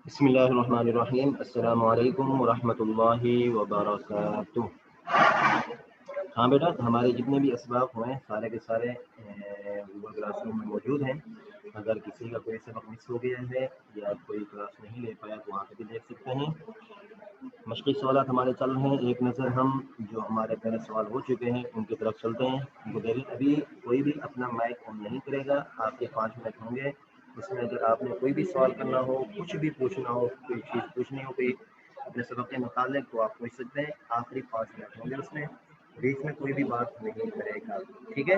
بسم اللہ الرحمن الرحیم۔ السلام علیکم ورحمۃ اللہ وبرکاتہ۔ ہاں بیٹا، ہمارے جتنے بھی اسباق ہوئے سارے کے سارے گوگل کلاس روم میں موجود ہیں۔ اگر کسی کا کوئی سبق مس ہو گیا ہے یا کوئی کلاس نہیں لے پایا تو وہاں پہ بھی دیکھ سکتے ہیں۔ مشقی سوالات ہمارے چل رہے ہیں، ایک نظر ہم جو ہمارے پہلے سوال ہو چکے ہیں ان کی طرف چلتے ہیں۔ ابھی کوئی بھی اپنا مائک آن نہیں کرے گا، آپ کے 5 منٹ ہوں گے، اس میں اگر آپ نے کوئی بھی سوال کرنا ہو، کچھ بھی پوچھنا ہو، کوئی چیز پوچھنی ہو کوئی اپنے سبق کے متعلق تو آپ پوچھ سکتے ہیں۔ آخری 5 منٹ ہوں گے، اس میں بیچ میں کوئی بھی بات نہیں کرے گا، ٹھیک ہے؟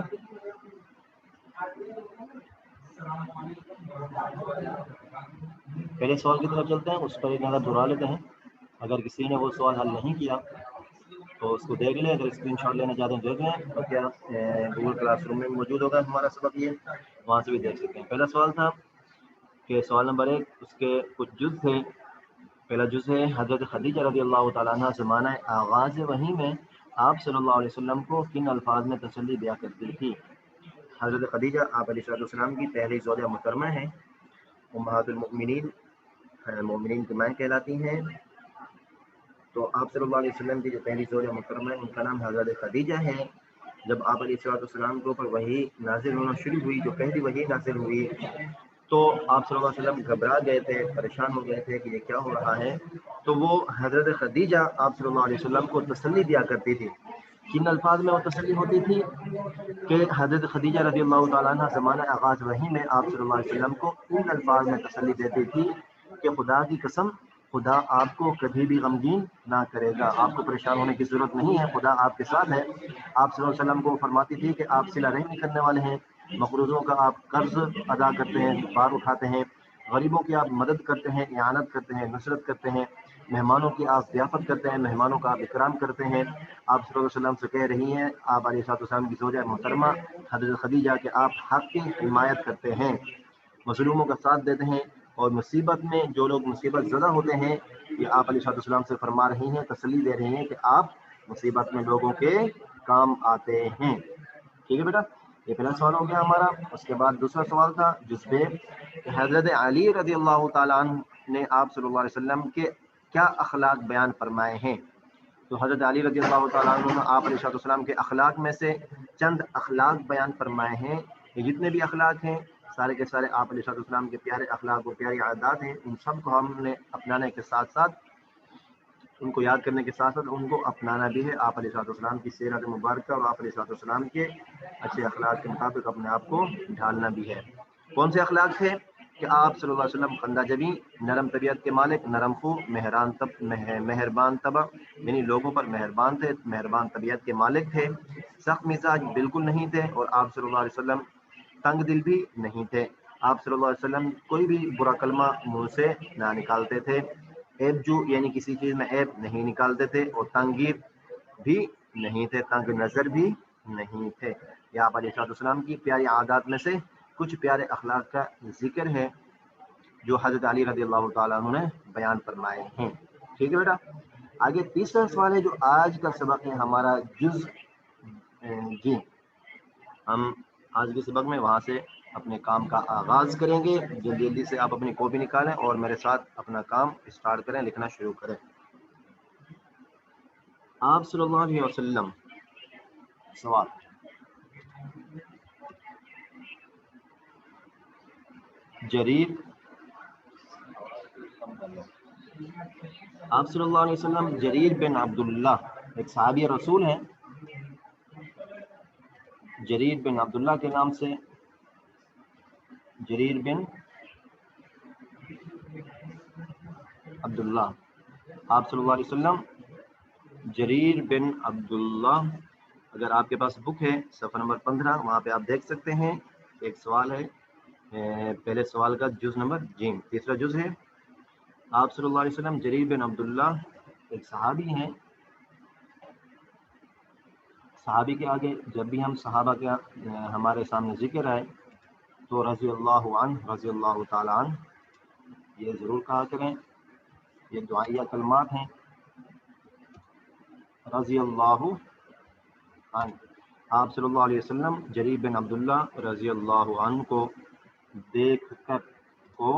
پہلے سوال کی طرف چلتے ہیں، اس پر ایک نظر دہرا لیتے ہیں۔ اگر کسی نے وہ سوال حل نہیں کیا تو اس کو دیکھ لیں، اگر اسکرین شاٹ لینا چاہتے ہیں دیکھ لیں، تو کیا گوگل کلاس روم میں موجود ہوگا ہمارا سبق، یہ وہاں سے بھی دیکھ سکتے ہیں۔ پہلا سوال تھا کہ سوال نمبر 1، اس کے کچھ جز تھے۔ پہلا جز ہے حضرت خدیجہ رضی اللہ تعالیٰ عنہ زمانہ آغاز وحی میں آپ صلی اللہ علیہ وسلم کو کن الفاظ میں تسلی دیا کرتی تھی؟ حضرت خدیجہ آپ علیہ السلام کی پہلی زوجہ محترمہ ہیں، امہات المؤمنین، مومنین کی ماں کہلاتی ہیں۔ تو آپ صلی اللہ علیہ وسلم کی جو پہلی زوجہ محترمہ ہے ان کا نام حضرت خدیجہ ہے۔ جب آپ علیہ السلام کے اوپر وحی نازل ہونا شروع ہوئی، جو پہلی وحی نازل ہوئی، تو آپ صلی اللہ علیہ وسلم گھبرا گئے تھے، پریشان ہو گئے تھے کہ یہ کیا ہو رہا ہے۔ تو وہ حضرت خدیجہ آپ صلی اللہ علیہ وسلم کو تسلی دیا کرتی تھی۔ کن الفاظ میں وہ تسلی ہوتی تھی؟ کہ حضرت خدیجہ رضی اللہ تعالیٰ عنہ زمانہ آغاز وحی میں آپ صلی اللہ علیہ وسلم کو ان الفاظ میں تسلی دیتی تھی کہ خدا کی قسم، خدا آپ کو کبھی بھی غمگین نہ کرے گا، آپ کو پریشان ہونے کی ضرورت نہیں ہے، خدا آپ کے ساتھ ہے۔ آپ صلی اللہ علیہ وسلم کو فرماتی تھی کہ آپ صلہ رحمی کرنے والے ہیں، مقروضوں کا آپ قرض ادا کرتے ہیں، بار اٹھاتے ہیں، غریبوں کی آپ مدد کرتے ہیں، اعانت کرتے ہیں، نصرت کرتے ہیں، مہمانوں کی آپ ضیافت کرتے ہیں، مہمانوں کا آپ اکرام کرتے ہیں۔ آپ صلی اللہ علیہ وسلم سے کہہ رہی ہیں، آپ علیہ السلام کی زوجہ محترمہ حضرت خدیجہ کہ آپ حق کی حمایت کرتے ہیں، مظلوموں کا ساتھ دیتے ہیں، اور مصیبت میں جو لوگ مصیبت زدہ ہوتے ہیں، یہ آپ علیہ السلام سے فرما رہی ہیں، تسلی دے رہی ہیں کہ آپ مصیبت میں لوگوں کے کام آتے ہیں۔ ٹھیک ہے بیٹا، یہ پہلا سوال ہو گیا ہمارا۔ اس کے بعد دوسرا سوال تھا جس میں حضرت علی رضی اللہ تعالیٰ عنہ نے آپ صلی اللہ علیہ وسلم کے کیا اخلاق بیان فرمائے ہیں؟ تو حضرت علی رضی اللہ تعالیٰ عنہ نے آپ علیہ السلام کے اخلاق میں سے چند اخلاق بیان فرمائے ہیں۔ یہ جتنے بھی اخلاق ہیں سارے کے سارے آپ علیہ السلام کے پیارے اخلاق و پیاری عادات ہیں، ان سب کو ہم نے اپنانے کے ساتھ ساتھ، ان کو یاد کرنے کے ساتھ ساتھ ان کو اپنانا بھی ہے۔ آپ علیہ السلام کی سیرت مبارکہ اور آپ علیہ السلام کے اچھے اخلاق کے مطابق اپنے آپ کو ڈھالنا بھی ہے۔ کون سے اخلاق تھے؟ کہ آپ صلی اللہ علیہ وسلم خندہ جبی، نرم طبیعت کے مالک، نرم خو، مہربان طبع، یعنی لوگوں پر مہربان تھے، مہربان طبیعت کے مالک تھے، سخت مزاج بالکل نہیں تھے، اور آپ صلی اللہ علیہ وسلم تنگ دل بھی نہیں تھے۔ آپ صلی اللہ علیہ وسلم کوئی بھی برا کلمہ منہ سے نہ نکالتے تھے، عیب جو یعنی کسی چیز میں عیب نہیں نکالتے تھے، اور تنگیر بھی نہیں تھے، تنگ نظر بھی نہیں تھے۔ یہ آپ علیہ السلام کی پیاری عادات میں سے کچھ پیارے اخلاق کا ذکر ہے جو حضرت علی رضی اللہ تعالیٰ عنہ نے بیان فرمائے ہیں۔ ٹھیک ہے بیٹا، آگے تیسرا سوال ہے جو آج کا سبق ہے ہمارا جز جی، ہم آج کے سبق میں وہاں سے اپنے کام کا آغاز کریں گے۔ جلدی جلدی سے آپ اپنی کاپی نکالیں اور میرے ساتھ اپنا کام اسٹارٹ کریں، لکھنا شروع کریں۔ آپ صلی اللہ علیہ وسلم، سوال، جریر، آپ صلی اللہ علیہ وسلم جریر بن عبداللہ ایک صحابی رسول ہیں، جریر بن عبداللہ کے نام سے، جریر بن عبداللہ، آپ صلی اللہ علیہ وسلم جریر بن عبداللہ، اگر آپ کے پاس بک ہے صفحہ نمبر 15 وہاں پہ آپ دیکھ سکتے ہیں، ایک سوال ہے، پہلے سوال کا جز نمبر جیم، تیسرا جز ہے۔ آپ صلی اللہ علیہ وسلم جریر بن عبداللہ ایک صحابی ہیں۔ صحابی کے آگے جب بھی ہم صحابہ کا ہمارے سامنے ذکر آئے تو رضی اللہ عنہ، رضی اللہ تعالیٰ عنہ یہ ضرور کہا کریں، یہ دعائیہ کلمات ہیں، رضی اللہ عنہ۔ آپ صلی اللہ علیہ وسلم جریر بن عبداللہ رضی اللہ عنہ کو دیکھ کر کو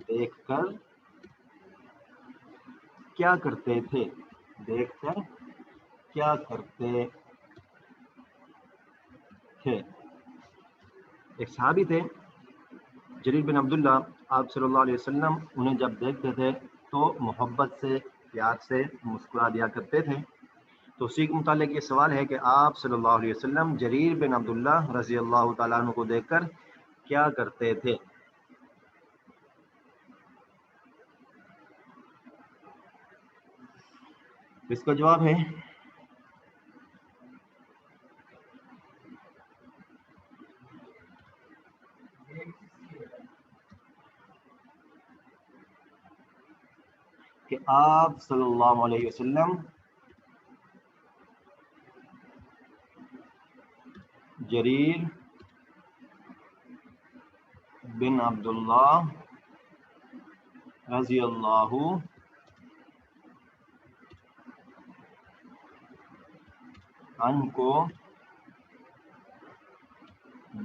دیکھ کر کیا کرتے تھے، دیکھ کر کیا کرتے تھے۔ ایک صحابی تھے جریر بن عبداللہ، آپ صلی اللہ علیہ وسلم انہیں جب دیکھتے تھے تو محبت سے، پیار سے مسکرا دیا کرتے تھے۔ تو اسی کے متعلق یہ سوال ہے کہ آپ صلی اللہ علیہ وسلم جریر بن عبداللہ رضی اللہ تعالیٰ عنہ کو دیکھ کر کیا کرتے تھے؟ اس کا جواب ہے کہ آپ صلی اللہ علیہ وسلم جریر بن عبداللہ رضی اللہ عنہ کو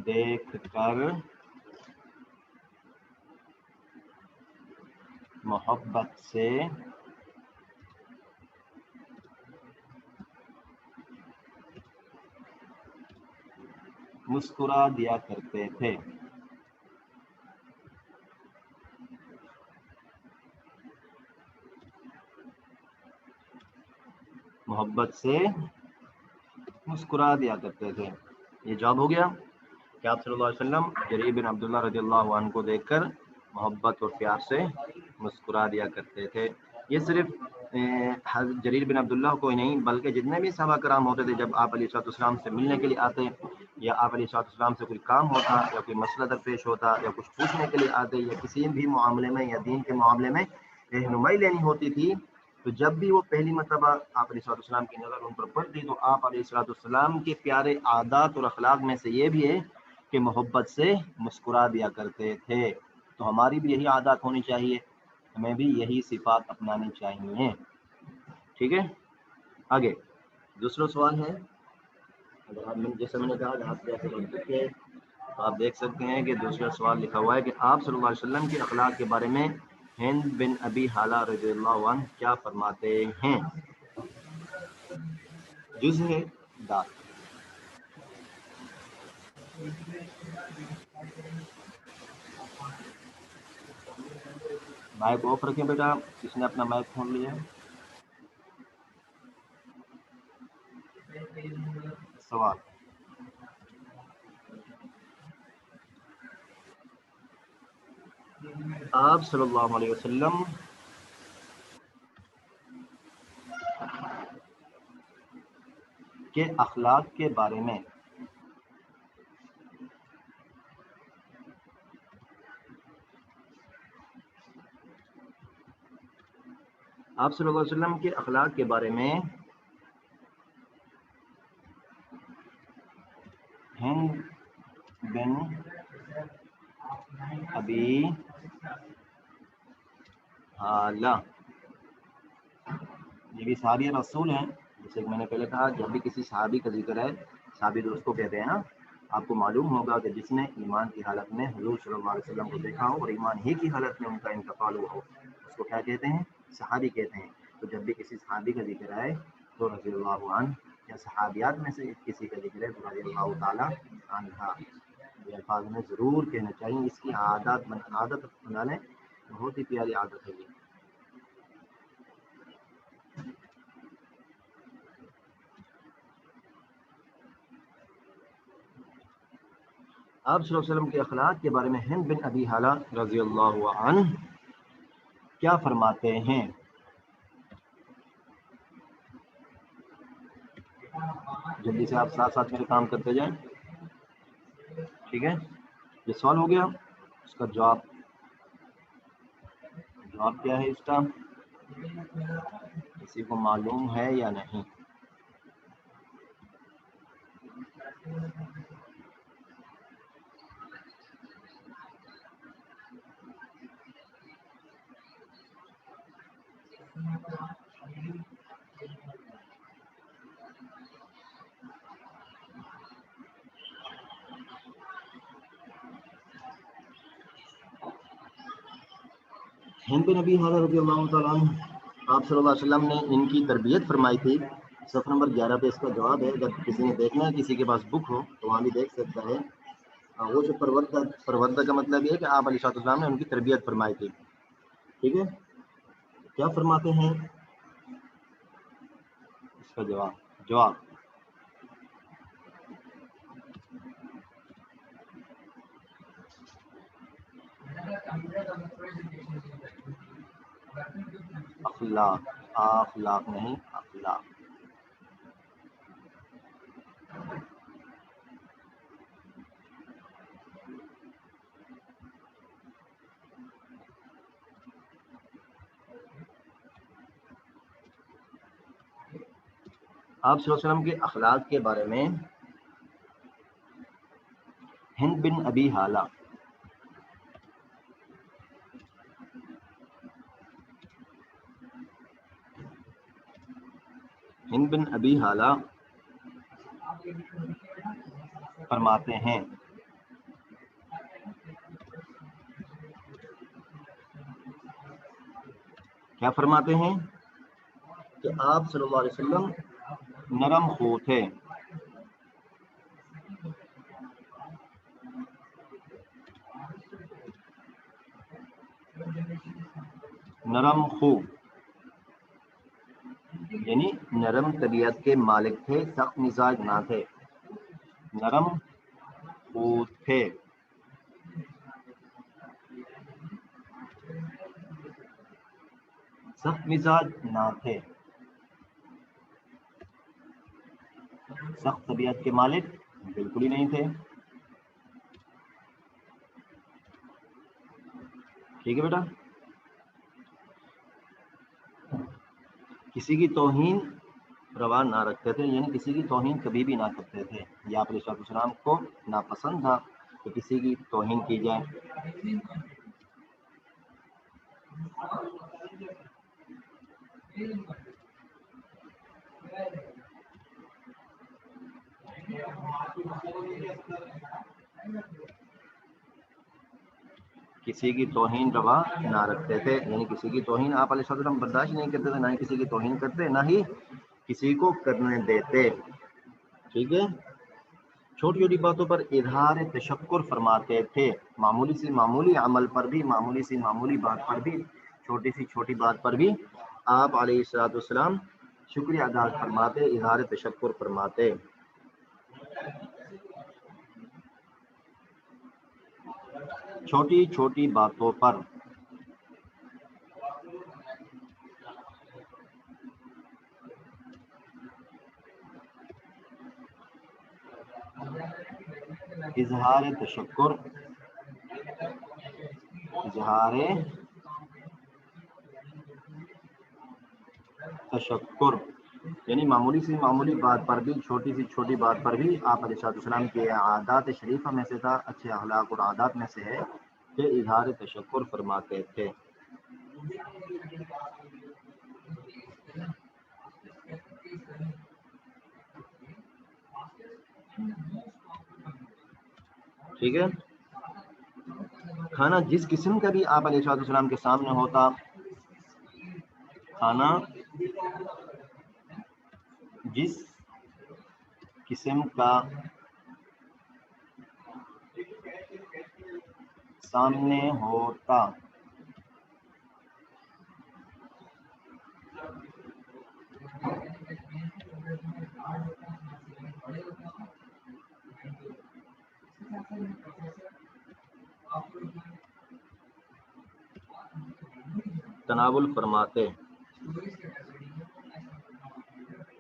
دیکھ کر محبت سے مسکرا دیا کرتے تھے۔ محبت سے مسکرا دیا کرتے تھے۔ یہ جواب ہو گیا کہ آپ صلی اللہ علیہ وسلم جریر بن عبداللہ رضی اللہ عنہ کو دیکھ کر محبت اور پیار سے مسکرا دیا کرتے تھے۔ یہ صرف جریر بن عبداللہ کو ہی نہیں بلکہ جتنے بھی صحابہ کرام ہوتے تھے جب آپ علیہ السلام سے ملنے کے لیے آتے یا آپ علیہ السلام سے کوئی کام ہوتا یا کوئی مسئلہ درپیش ہوتا یا کچھ پوچھنے کے لیے آتے یا کسی بھی معاملے میں یا دین کے معاملے میں رہنمائی لینی ہوتی تھی، تو جب بھی وہ پہلی مرتبہ آپ علیہ السلام کی نظر ان پر پڑتی تو آپ علیہ السلام کے پیارے عادات اور اخلاق میں سے یہ بھی ہے کہ محبت سے مسکرا دیا کرتے تھے۔ تو ہماری بھی یہی عادات ہونی چاہیے، ہمیں بھی یہی صفات اپنانی چاہیے۔ ٹھیک ہے، آگے دوسرا سوال ہے، جیسے میں نے کہا تو آپ دیکھ سکتے ہیں کہ دوسرا سوال لکھا ہوا ہے کہ آپ صلی اللہ علیہ وسلم کے اخلاق کے بارے میں ہند بن ابی حالہ رضی اللہ عنہ کیا فرماتے ہیں؟ جزء دار مائک آف رکھیں بیٹا، کس نے اپنا مائک کھول لیا؟ سوال، آپ صلی اللہ علیہ وسلم کے اخلاق کے بارے میں آپ صلی اللہ علیہ وسلم کے اخلاق کے بارے میں ہند بن ابی حالہ، یہ بھی صحابی رسول ہیں، جیسے کہ میں نے پہلے کہا جب بھی کسی صحابی کا ذکر ہے، صحابی دوست کو کہتے ہیں نا، آپ کو معلوم ہوگا کہ جس نے ایمان کی حالت میں حضور صلی اللہ علیہ وسلم کو دیکھا ہو اور ایمان ہی کی حالت میں ان کا انتقال ہوا ہو، اس کو کیا کہتے ہیں؟ صحابی کہتے ہیں۔ تو جب بھی کسی صحابی کا ذکر آئے تو رضی اللہ عنہ، یا صحابیات میں سے کسی کا ذکر ہے تو رضی اللہ تعالیٰ عنہا، یہ الفاظ میں ضرور کہنا چاہیے۔ اس کی عادت بنانے بہت ہی پیاری عادت ہے یہ۔ آپ صلی اللہ علیہ وسلم کے اخلاق کے بارے میں ہند بن ابی حالہ رضی اللہ عنہ کیا فرماتے ہیں؟ جلدی سے آپ ساتھ ساتھ میرے کام کرتے جائیں، ٹھیک ہے؟ یہ سوال ہو گیا، اس کا جواب کیا ہے اس کا؟ کسی کو معلوم ہے یا نہیں؟ ہند بن ابی حالہ رضی اللہ تعالیٰ عنہ، آپ صلی اللہ علیہ وسلم نے ان کی تربیت فرمائی تھی. صفحہ نمبر 11 پہ اس کا جواب ہے. اگر کسی نے دیکھنا ہے، کسی کے پاس بک ہو تو وہاں بھی دیکھ سکتا ہے. وہ جو پروردہ کا مطلب یہ ہے کہ آپ علیہ السلام نے ان کی تربیت فرمائی تھی. ٹھیک ہے، کیا فرماتے ہیں اس کا جواب اخلاق نہیں، اخلاق. آپ صلی اللہ علیہ وسلم کے اخلاق کے بارے میں ہند بن ابی حالہ فرماتے ہیں. کیا فرماتے ہیں کہ آپ صلی اللہ علیہ وسلم نرم خو تھے. نرم خو یعنی نرم طبیعت کے مالک تھے، سخت مزاج نہ تھے. نرم خو تھے. سخت مزاج نہ تھے. سخت طبیعت کے مالک بالکل ہی نہیں تھے. ٹھیک ہے بیٹا. کسی کی توہین روا نہ رکھتے تھے، یعنی کسی کی توہین کبھی بھی نہ کرتے تھے. یہ آپ علیہ السلام کو ناپسند تھا کہ کسی کی توہین کی جائے. کسی کی توہین روا نہ رکھتے تھے، یعنی کسی کی توہین آپ علیہ السلام برداشت نہیں کرتے تھے، نہ ہی کسی کی توہین کرتے، نہ ہی کسی کو کرنے دیتے. ٹھیک ہے. چھوٹی چھوٹی باتوں پر اظہار تشکر فرماتے تھے. معمولی سی معمولی عمل پر بھی، معمولی سی معمولی بات پر بھی، چھوٹی سی چھوٹی بات پر بھی آپ علیہ السلام شکریہ ادا فرماتے، اظہار تشکر فرماتے. چھوٹی چھوٹی باتوں پر اظہار تشکر، اظہار تشکر یعنی معمولی سی معمولی بات پر بھی، چھوٹی سی چھوٹی بات پر بھی آپ علیہ السلام کے عادات شریفہ میں سے تھا، اچھے اخلاق اور عادات میں سے ہے کہ اظہار تشکر فرماتے تھے. ٹھیک ہے. کھانا جس قسم کا بھی آپ علیہ السلام کے سامنے ہوتا، کھانا جس قسم کا سامنے ہوتا، تناول فرماتے،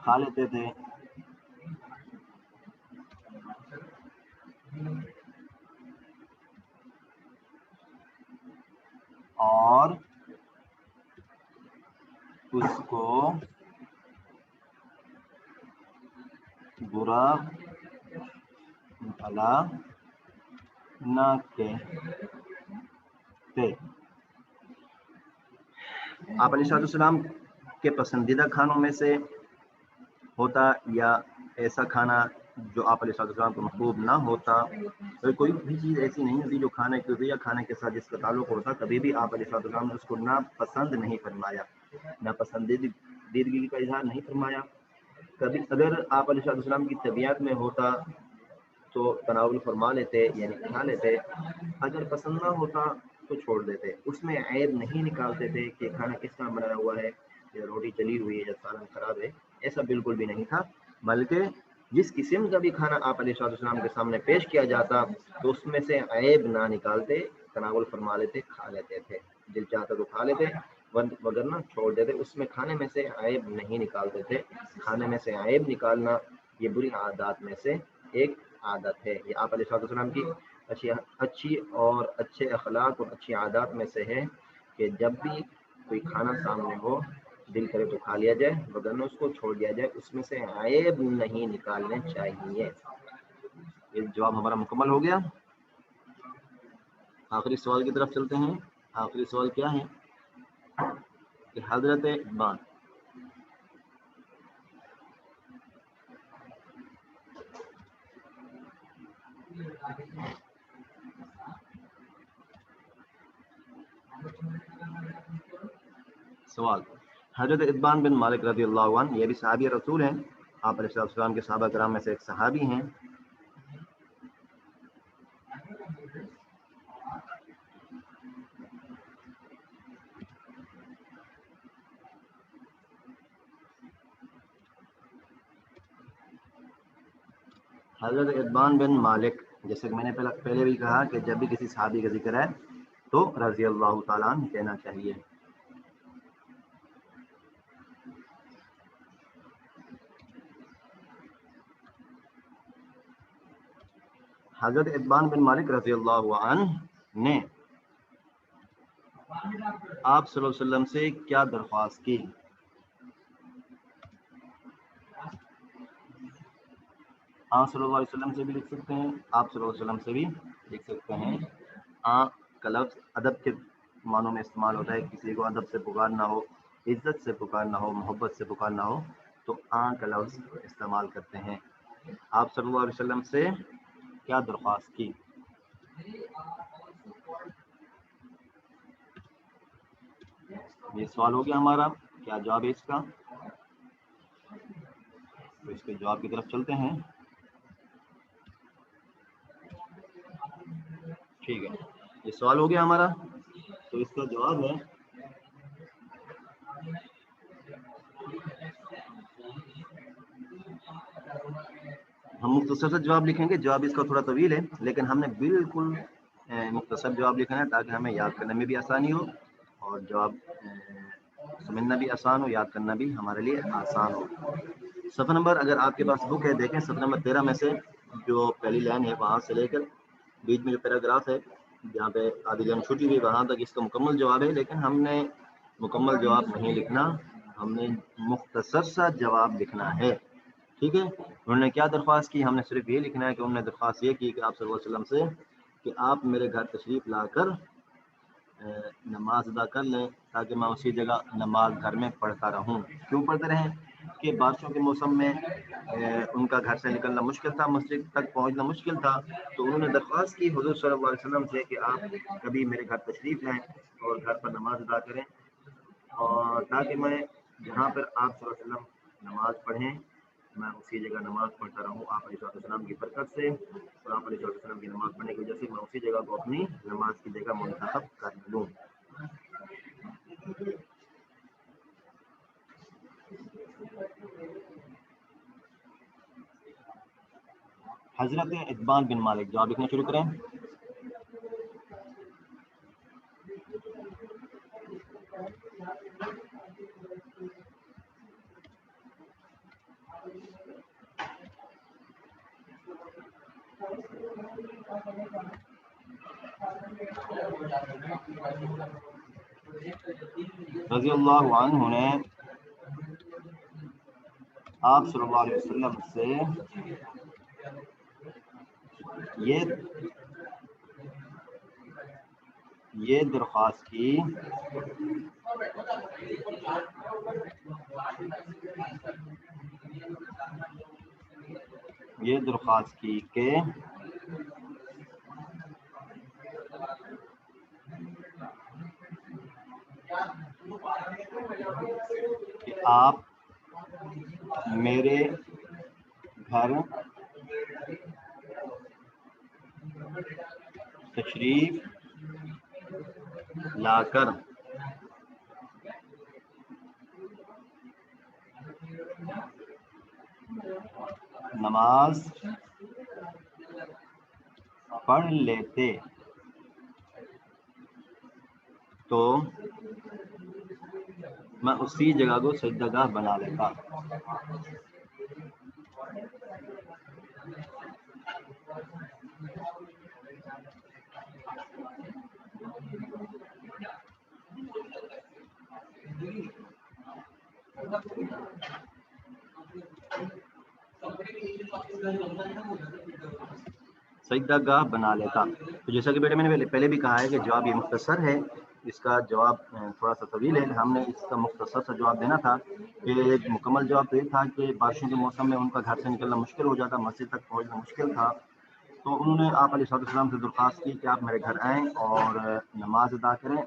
کھا لیتے تھے. اور اس کو برا بھلا نہ کہتے. آپ علیہ السلام کے پسندیدہ کھانوں میں سے ہوتا، یا ایسا کھانا جو آپ علیہ السلام کو محبوب نہ ہوتا، کوئی بھی چیز ایسی نہیں ہوتی جو کھانے کی ہوتی یا کھانے کے ساتھ جس کا تعلق ہوتا، کبھی بھی آپ علیہ السلام نے اس کو ناپسند نہیں فرمایا، ناپسندیدگی کا اظہار نہیں فرمایا۔ کبھی اگر آپ علیہ السلام کی طبیعت میں ہوتا تو تناول فرما لیتے، یعنی کھا لیتے، اگر پسند نہ ہوتا تو چھوڑ دیتے۔ اس میں عیب نہیں نکالتے تھے کہ کھانا کس طرح بنایا ہوا ہے، یا روٹی چلی ہوئی ہے یا سالن خراب ہے، ایسا بالکل بھی نہیں تھا، بلکہ جس قسم کا بھی کھانا آپ علیہ السلام کے سامنے پیش کیا جاتا تو اس میں سے عیب نہ نکالتے، تناول فرما لیتے، کھا لیتے تھے، دل چاہتا تو کھا لیتے وگرنہ چھوڑ دیتے۔ اس میں کھانے میں سے عیب نہیں نکالتے تھے۔ کھانے میں سے عیب نکالنا یہ بری عادات میں سے ایک عادت ہے، یہ آپ علیہ السلام کی اچھی اور اچھے اخلاق اور اچھی عادات میں سے ہے کہ جب بھی کوئی کھانا سامنے ہو دل کرے تو کھا لیا جائے، وگرنہ اس کو چھوڑ دیا جائے، اس میں سے عیب نہیں نکالنے چاہیے۔ یہ جواب ہمارا مکمل ہو گیا۔ آخری سوال کی طرف چلتے ہیں۔ آخری سوال کیا ہے کہ حضرت ابان سوال، حضرت ابان بن مالک رضی اللہ عنہ، یہ بھی صحابی رسول ہیں، آپ علیہ السلام کے صحابہ کرام میں سے ایک صحابی ہیں۔ حضرت ابان بن مالک، جیسے کہ میں نے پہلے بھی کہا کہ جب بھی کسی صحابی کا ذکر ہے تو رضی اللہ تعالیٰ عنہ کہنا چاہیے۔ حضرت ابان بن مالک رضی اللہ عنہ نے آپ صلی اللہ علیہ وسلم سے کیا درخواست کی؟ آپ صلی اللہ علیہ وسلم سے بھی لکھ سکتے ہیں، آپ صلی اللہ علیہ وسلم سے بھی لکھ سکتے ہیں۔ کا لفظ ادب کے معنوں میں استعمال ہوتا ہے، کسی کو ادب سے پکارنا ہو، عزت سے پکارنا ہو، محبت سے پکارنا ہو تو کا لفظ استعمال کرتے ہیں۔ آپ صلی اللہ علیہ وسلم سے کیا درخواست کی؟ یہ سوال ہو گیا ہمارا، کیا جواب ہے اس کا؟ تو اس کے جواب کی طرف چلتے ہیں۔ ٹھیک ہے، یہ سوال ہو گیا ہمارا، تو اس کا جواب ہے ہم مختصر سے جواب لکھیں گے، جواب اس کا تھوڑا طویل ہے لیکن ہم نے بالکل مختصر جواب لکھنا ہے تاکہ ہمیں یاد کرنے میں بھی آسانی ہو اور جواب سمجھنا بھی آسان ہو، یاد کرنا بھی ہمارے لیے آسان ہو۔ صفحہ نمبر، اگر آپ کے پاس بک ہے دیکھیں، صفحہ نمبر 13 میں سے جو پہلی لائن ہے وہاں سے لے کر بیچ میں جو پیراگراف ہے جہاں پہ آدھی لائن چھوٹی ہوئی وہاں تک اس کا مکمل جواب ہے، لیکن ہم نے مکمل جواب نہیں لکھنا، ہم نے مختصر سا جواب لکھنا ہے۔ ٹھیک ہے، انہوں نے کیا درخواست کی، ہم نے صرف یہ لکھنا ہے کہ انہوں نے درخواست یہ کی کہ آپ صلی اللہ علیہ وسلم سے کہ آپ میرے گھر تشریف لا کر نماز ادا کر لیں تاکہ میں اسی جگہ نماز گھر میں پڑھتا رہوں۔ کیوں پڑھتے رہیں؟ کہ بارشوں کے موسم میں ان کا گھر سے نکلنا مشکل تھا، مسجد تک پہنچنا مشکل تھا، تو انہوں نے درخواست کی حضور صلی اللہ علیہ وسلم سے کہ آپ کبھی میرے گھر تشریف لائیں اور گھر پر نماز ادا کریں، اور تاکہ میں جہاں پر آپ صلی اللہ علیہ وسلم نماز پڑھیں میں اسی جگہ نماز پڑھتا رہوں آپ علیہ السلام کی برکت سے، اور آپ علیہ السلام کی نماز پڑھنے کی وجہ سے میں اسی جگہ کو اپنی نماز کی جگہ منتخب کر لوں۔ حضرت ابان بن مالک، جواب لکھنا شروع کریں۔ رضی اللہ عنہ نے آپ صلی اللہ علیہ وسلم سے یہ درخواست کی یہ درخواست کی کہ آپ میرے گھر تشریف لا کر نماز پڑھ لیتے تو میں اسی جگہ کو سجدہ گاہ بنا لیتا. سجدہ گاہ بنا لیتا. تو جیسا کہ بیٹے میں نے پہلے بھی کہا ہے کہ جواب یہ مختصر ہے، اس کا جواب تھوڑا سا طویل ہے. ہم نے اس کا مختصر سا جواب دینا تھا کہ ایک مکمل جواب تو یہ تھا کہ بارشوں کے موسم میں ان کا گھر سے نکلنا مشکل ہو جاتا، مسجد تک پہنچنا مشکل تھا. تو انہوں نے آپ علیہ السلام سے درخواست کی کہ آپ میرے گھر آئیں اور نماز ادا کریں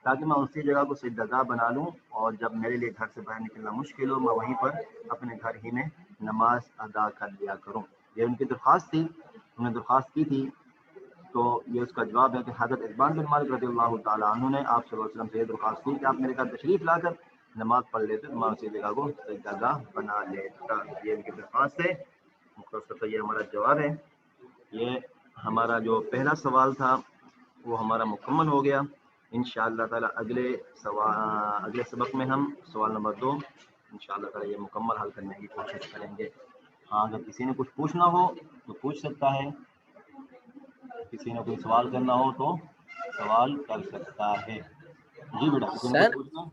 تاکہ میں اسی جگہ کو سجدہ گاہ بنا لوں، اور جب میرے لیے گھر سے باہر نکلنا مشکل ہو میں وہیں پر اپنے گھر ہی میں نماز ادا کر لیا کروں. یہ ان کی درخواست تھی، انہوں نے درخواست کی تھی. تو یہ اس کا جواب ہے کہ حضرت عثمان بن مالک رضی اللہ تعالیٰ عنہ نے آپ صلی اللہ علیہ وسلم سے یہ درخواست کی کہ آپ میرے گھر تشریف لا کر نماز پڑھ لیتے تو میں اسی جگہ کو سجدہ گاہ بنا لیتا. یہ ان کی درخواست ہے، مختصر یہ ہمارا جواب ہے. یہ ہمارا جو پہلا سوال تھا وہ ہمارا مکمل ہو گیا. انشاءاللہ تعالیٰ اگلے سبق میں ہم سوال نمبر 2 انشاءاللہ تعالیٰ یہ مکمل حل کرنے کی کوشش کریں گے. ہاں اگر کسی نے کچھ پوچھنا ہو تو پوچھ سکتا ہے، کسی نے کوئی سوال کرنا ہو تو سوال کر سکتا ہے. جی بیٹا کسی نے کچھ پوچھنا